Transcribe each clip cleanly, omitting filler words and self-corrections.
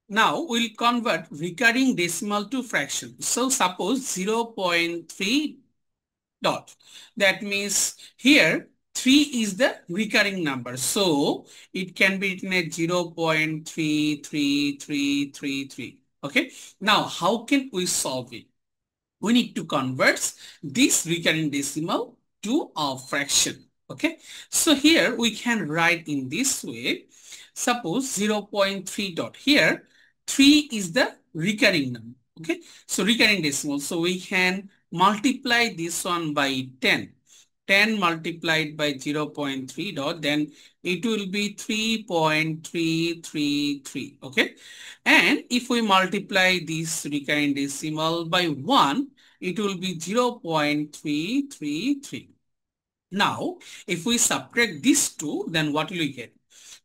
Now we'll convert recurring decimal to fraction. So suppose 0.3 dot. That means here 3 is the recurring number. So it can be written as 0.33333. Okay. Now how can we solve it? We need to convert this recurring decimal to a fraction. Okay. So here we can write in this way. Suppose 0.3 dot. Here 3 is the recurring number. Okay. So recurring decimal. So we can multiply this one by 10. 10 multiplied by 0.3 dot, then it will be 3.333. Okay. And if we multiply this recurring decimal by 1, it will be 0.333. Now, if we subtract these two, then what will we get?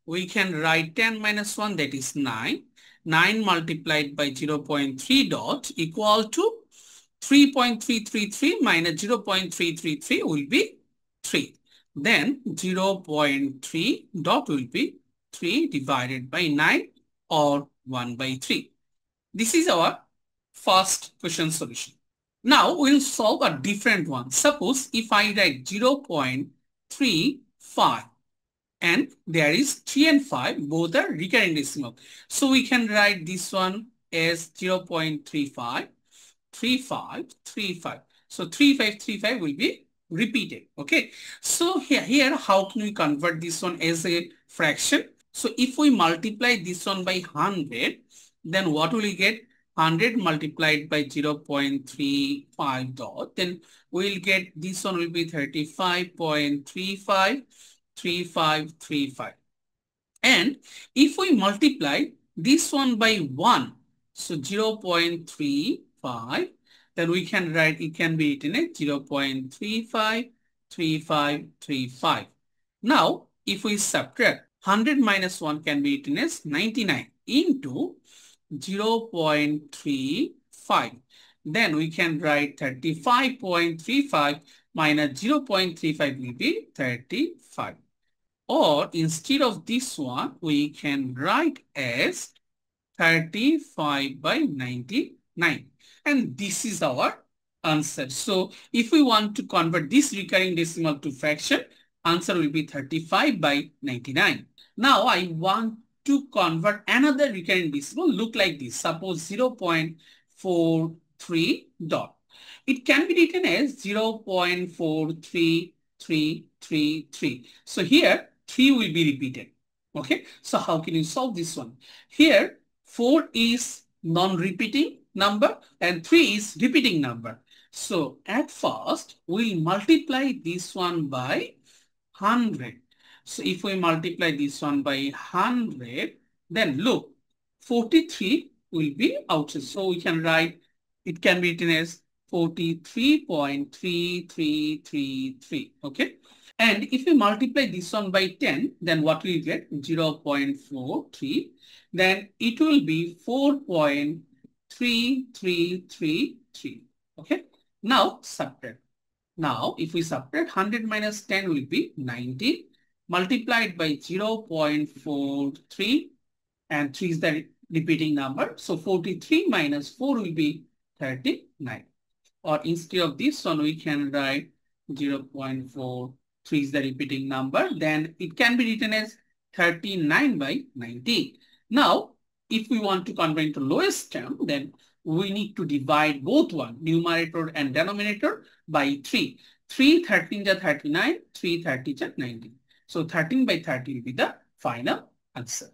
We can write 10 minus 1, that is 9. 9 multiplied by 0.3 dot equal to 3.333 minus 0.333 will be 3. Then 0.3 dot will be 3 divided by 9 or 1 by 3. This is our first question solution. Now we'll solve a different one. Suppose if I write 0.35 and there is 3 and 5, both are recurring decimal. So we can write this one as 0.35, 35, 35. So 3535 will be repeated. Okay. So here how can we convert this one as a fraction? So if we multiply this one by 100, then what will we get? 100 multiplied by 0.35 dot, then we'll get this one will be 35.35, 3535. And if we multiply this one by 1, so 0.35, then we can write, it can be written as 0.35, 3535. Now, if we subtract 100 minus 1 can be written as 99 into 0.35. Then we can write 35.35 minus 0.35 will be 35. Or instead of this one, we can write as 35 by 99. And this is our answer. So if we want to convert this recurring decimal to fraction, answer will be 35 by 99. Now I want to convert another recurring decimal look like this. Suppose 0.43 dot. It can be written as 0.43333. So here 3 will be repeated. Okay. So how can you solve this one? Here 4 is non-repeating number and 3 is repeating number. So at first we'll multiply this one by 100. So if we multiply this one by 100, then look, 43 will be outside. So we can write, it can be written as 43.3333. Okay. And if we multiply this one by 10, then what will you get? 0.43. Then it will be 4.3333. Okay. Now subtract. Now if we subtract 100 minus 10 will be 90 multiplied by 0.43 and 3 is the repeating number. So 43 minus 4 will be 39. Or instead of this one we can write 0.43 is the repeating number. Then it can be written as 39 by 90. Now if we want to convert into lowest term, then we need to divide both one, numerator and denominator, by 3. 3 13 is 39, 3 30 is 90. So 13 by 30 will be the final answer.